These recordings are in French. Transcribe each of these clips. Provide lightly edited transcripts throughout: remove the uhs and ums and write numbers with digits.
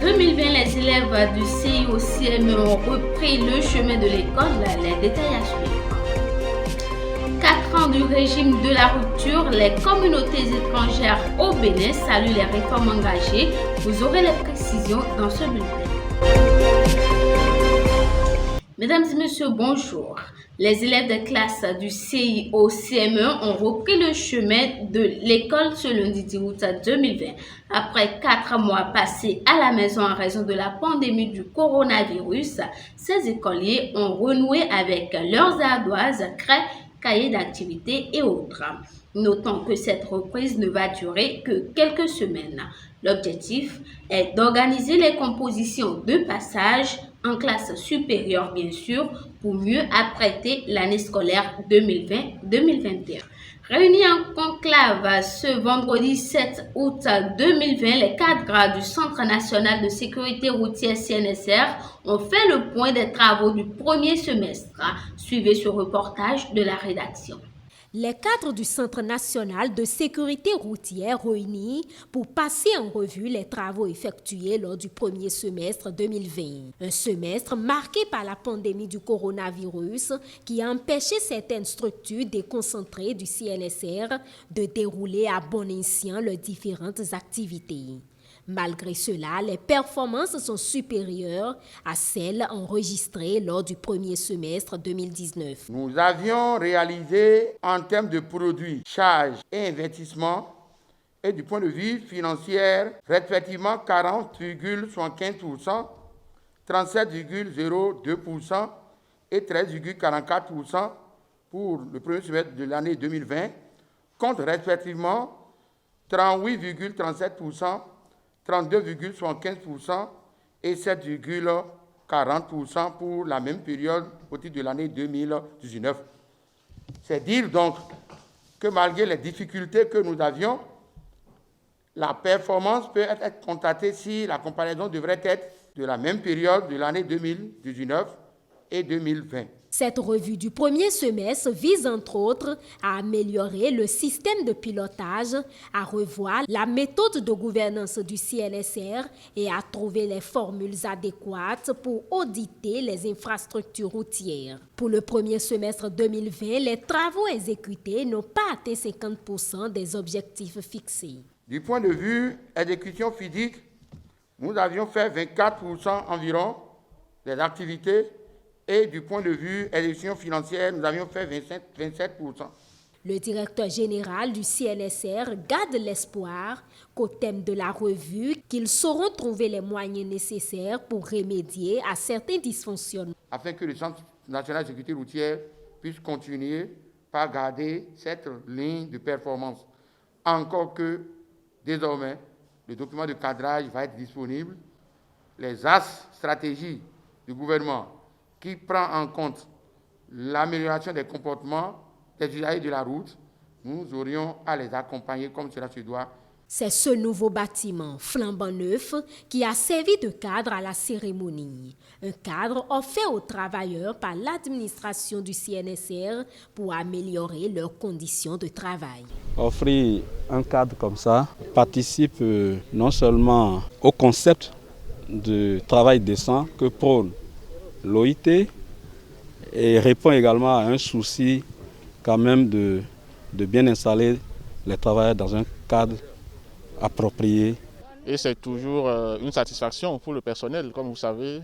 2020, les élèves du CIO-CME ont repris le chemin de l'école. Les détails à suivre. 4 ans du régime de la rupture, les communautés étrangères au Bénin saluent les réformes engagées. Vous aurez les précisions dans ce bulletin. Mesdames et messieurs, bonjour. Les élèves des classes du CIO-CME ont repris le chemin de l'école ce lundi 10 août 2020. Après 4 mois passés à la maison en raison de la pandémie du coronavirus, ces écoliers ont renoué avec leurs ardoises, craies, cahiers d'activités et autres. Notons que cette reprise ne va durer que quelques semaines. L'objectif est d'organiser les compositions de passage en classe supérieure, bien sûr, pour mieux apprêter l'année scolaire 2020-2021. Réunis en conclave ce vendredi 7 août 2020, les cadres du Centre national de sécurité routière CNSR ont fait le point des travaux du premier semestre. Suivez ce reportage de la rédaction. Les cadres du Centre national de sécurité routière réunis pour passer en revue les travaux effectués lors du premier semestre 2020. Un semestre marqué par la pandémie du coronavirus qui a empêché certaines structures déconcentrées du CNSR de dérouler à bon escient leurs différentes activités. Malgré cela, les performances sont supérieures à celles enregistrées lors du premier semestre 2019. Nous avions réalisé en termes de produits, charges et investissements et du point de vue financier, respectivement 40,75%, 37,02% et 13,44% pour le premier semestre de l'année 2020, contre respectivement 38,37%, 32,75% et 7,40% pour la même période au titre de l'année 2019. C'est dire donc que malgré les difficultés que nous avions, la performance peut être constatée si la comparaison devrait être de la même période de l'année 2019 et 2020. Cette revue du premier semestre vise entre autres à améliorer le système de pilotage, à revoir la méthode de gouvernance du CNSR et à trouver les formules adéquates pour auditer les infrastructures routières. Pour le premier semestre 2020, les travaux exécutés n'ont pas atteint 50% des objectifs fixés. Du point de vue exécution physique, nous avions fait 24% environ des activités. Et du point de vue exécution financière, nous avions fait 27%. Le directeur général du CNSR garde l'espoir qu'au thème de la revue, qu'ils sauront trouver les moyens nécessaires pour remédier à certains dysfonctionnements. Afin que le Centre national de sécurité routière puisse continuer par garder cette ligne de performance. Encore que, désormais, le document de cadrage va être disponible. Les axes stratégiques du gouvernement qui prend en compte l'amélioration des comportements des usagers de la route, nous aurions à les accompagner comme cela se doit. C'est ce nouveau bâtiment flambant neuf qui a servi de cadre à la cérémonie. Un cadre offert aux travailleurs par l'administration du CNSR pour améliorer leurs conditions de travail. Offrir un cadre comme ça participe non seulement au concept de travail décent que prône l'OIT et répond également à un souci quand même de bien installer les travailleurs dans un cadre approprié. Et c'est toujours une satisfaction pour le personnel, comme vous savez,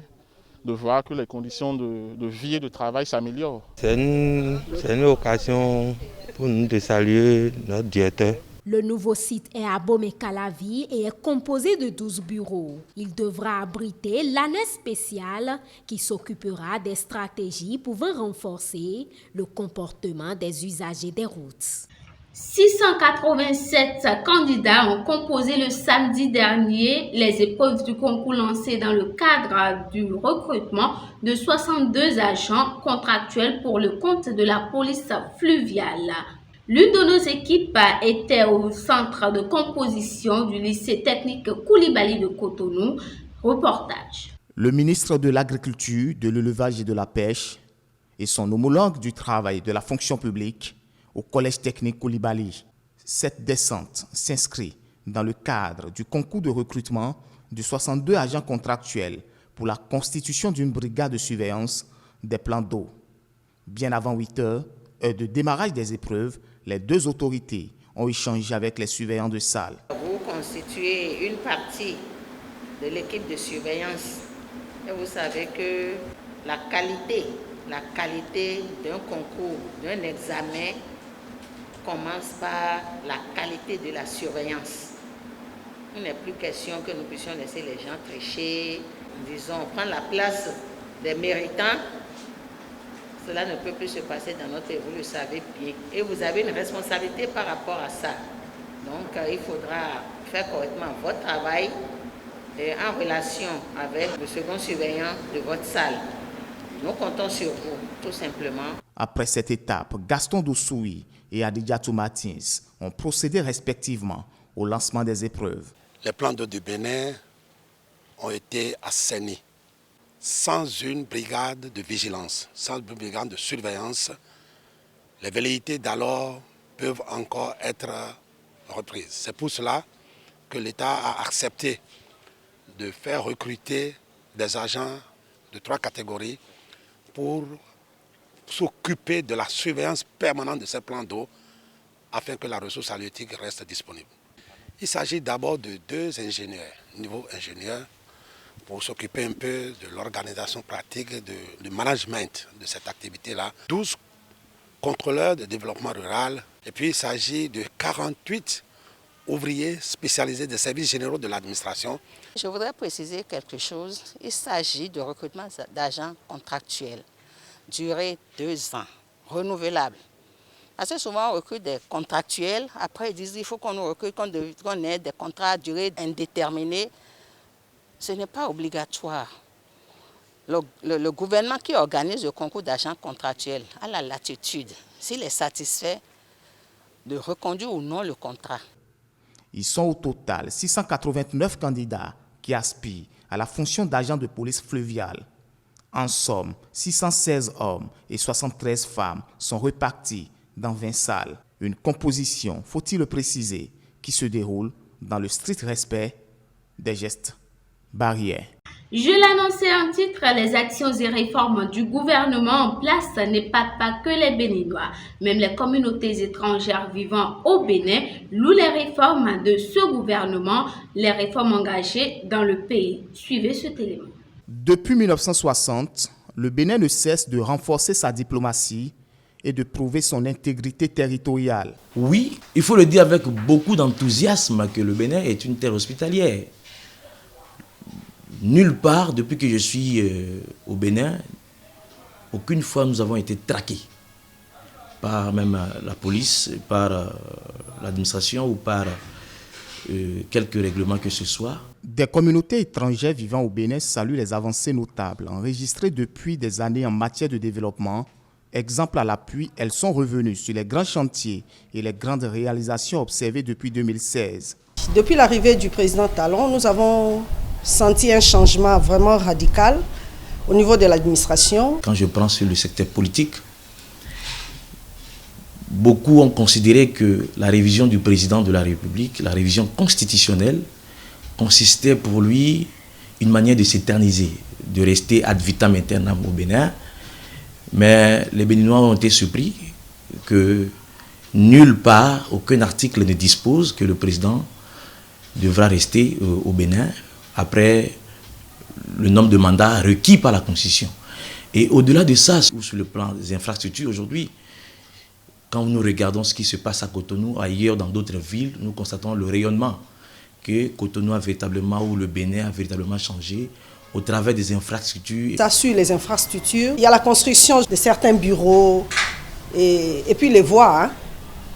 de voir que les conditions de vie et de travail s'améliorent. C'est une occasion pour nous de saluer notre directeur. Le nouveau site est à Bomé-Calavi et est composé de 12 bureaux. Il devra abriter l'ANES spéciale qui s'occupera des stratégies pouvant renforcer le comportement des usagers des routes. 687 candidats ont composé le samedi dernier les épreuves du concours lancé dans le cadre du recrutement de 62 agents contractuels pour le compte de la police fluviale. L'une de nos équipes était au centre de composition du lycée technique Koulibaly de Cotonou. Reportage. Le ministre de l'Agriculture, de l'Élevage et de la Pêche et son homologue du travail de la fonction publique au Collège technique Koulibaly. Cette descente s'inscrit dans le cadre du concours de recrutement de 62 agents contractuels pour la constitution d'une brigade de surveillance des plans d'eau. Bien avant 8 heures de démarrage des épreuves, les deux autorités ont échangé avec les surveillants de salle. Vous constituez une partie de l'équipe de surveillance et vous savez que la qualité d'un concours, d'un examen commence par la qualité de la surveillance. Il n'est plus question que nous puissions laisser les gens tricher, disons, prendre la place des méritants. Cela ne peut plus se passer dans notre pays, vous le savez bien. Et vous avez une responsabilité par rapport à ça. Donc, il faudra faire correctement votre travail en relation avec le second surveillant de votre salle. Nous comptons sur vous, tout simplement. Après cette étape, Gaston Doussoui et Adidjatou Martins ont procédé respectivement au lancement des épreuves. Les plans d'eau du Bénin ont été assainis. Sans une brigade de vigilance, sans une brigade de surveillance, les velléités d'alors peuvent encore être reprises. C'est pour cela que l'État a accepté de faire recruter des agents de 3 catégories pour s'occuper de la surveillance permanente de ces plans d'eau afin que la ressource halieutique reste disponible. Il s'agit d'abord de 2 ingénieurs, niveau ingénieur, pour s'occuper un peu de l'organisation pratique, du management de cette activité-là. 12 contrôleurs de développement rural. Et puis il s'agit de 48 ouvriers spécialisés des services généraux de l'administration. Je voudrais préciser quelque chose. Il s'agit de recrutement d'agents contractuels, durée 2 ans, renouvelable. Assez souvent, on recrute des contractuels. Après, ils disent qu'il faut qu'on nous recrute, qu'on ait des contrats à durée indéterminée. Ce n'est pas obligatoire. Le gouvernement qui organise le concours d'agents contractuels a la latitude, s'il est satisfait, de reconduire ou non le contrat. Ils sont au total 689 candidats qui aspirent à la fonction d'agent de police fluviale. En somme, 616 hommes et 73 femmes sont repartis dans 20 salles. Une composition, faut-il le préciser, qui se déroule dans le strict respect des gestes barrières. Je l'annonçais en titre, les actions et réformes du gouvernement en place n'épatent pas que les Béninois. Même les communautés étrangères vivant au Bénin louent les réformes de ce gouvernement, les réformes engagées dans le pays. Suivez cet élément. Depuis 1960, le Bénin ne cesse de renforcer sa diplomatie et de prouver son intégrité territoriale. Oui, il faut le dire avec beaucoup d'enthousiasme que le Bénin est une terre hospitalière. Nulle part, depuis que je suis au Bénin, aucune fois nous avons été traqués par même la police, par l'administration ou par quelques règlements que ce soit. Des communautés étrangères vivant au Bénin saluent les avancées notables enregistrées depuis des années en matière de développement. Exemple à l'appui, elles sont revenues sur les grands chantiers et les grandes réalisations observées depuis 2016. Depuis l'arrivée du président Talon, nous avons senti un changement vraiment radical au niveau de l'administration. Quand je prends sur le secteur politique, beaucoup ont considéré que la révision du président de la République, la révision constitutionnelle, consistait pour lui une manière de s'éterniser, de rester ad vitam aeternam au Bénin. Mais les Béninois ont été surpris que nulle part, aucun article ne dispose que le président devra rester au Bénin après le nombre de mandats requis par la Constitution. Et au-delà de ça, sur le plan des infrastructures aujourd'hui, quand nous regardons ce qui se passe à Cotonou, ailleurs dans d'autres villes, nous constatons le rayonnement que Cotonou a véritablement, ou le Bénin a véritablement changé au travers des infrastructures. Ça sur les infrastructures, il y a la construction de certains bureaux et puis les voies,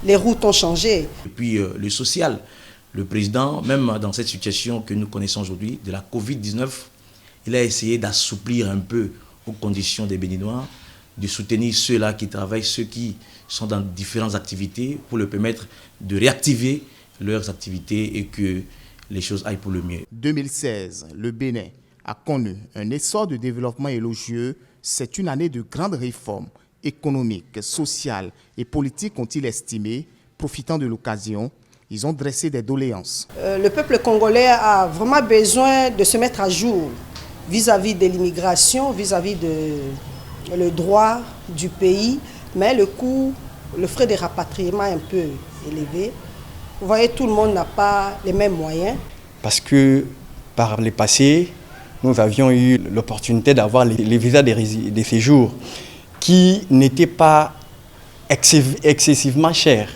les routes ont changé. Et puis le social, le président, même dans cette situation que nous connaissons aujourd'hui, de la Covid-19, il a essayé d'assouplir un peu aux conditions des Béninois, de soutenir ceux-là qui travaillent, ceux qui sont dans différentes activités pour leur permettre de réactiver leurs activités et que les choses aillent pour le mieux. 2016, le Bénin a connu un essor de développement élogieux. C'est une année de grandes réformes économiques, sociales et politiques, ont-ils estimé. Profitant de l'occasion, Ils ont dressé des doléances. Le peuple congolais a vraiment besoin de se mettre à jour vis-à-vis de l'immigration, vis-à-vis le droit du pays, mais le frais de rapatriement est un peu élevé. Vous voyez, tout le monde n'a pas les mêmes moyens. Parce que par le passé, nous avions eu l'opportunité d'avoir les visas de séjour qui n'étaient pas excessivement chers.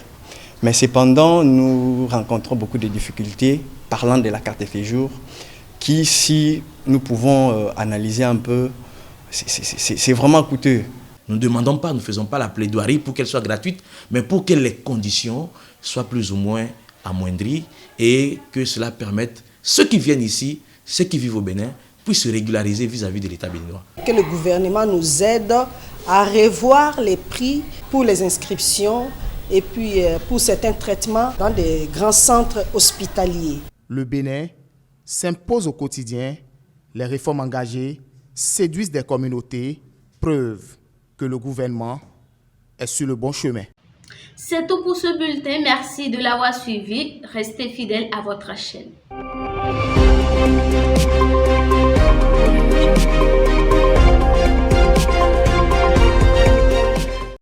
Mais cependant, nous rencontrons beaucoup de difficultés parlant de la carte de séjour qui, si nous pouvons analyser un peu, c'est vraiment coûteux. Nous ne demandons pas, nous ne faisons pas la plaidoirie pour qu'elle soit gratuite, mais pour que les conditions soient plus ou moins amoindries et que cela permette ceux qui viennent ici, ceux qui vivent au Bénin, puissent se régulariser vis-à-vis de l'État béninois. Que le gouvernement nous aide à revoir les prix pour les inscriptions et puis pour certains traitements dans des grands centres hospitaliers. Le Bénin s'impose au quotidien, les réformes engagées séduisent des communautés, preuve que le gouvernement est sur le bon chemin. C'est tout pour ce bulletin. Merci de l'avoir suivi. Restez fidèles à votre chaîne.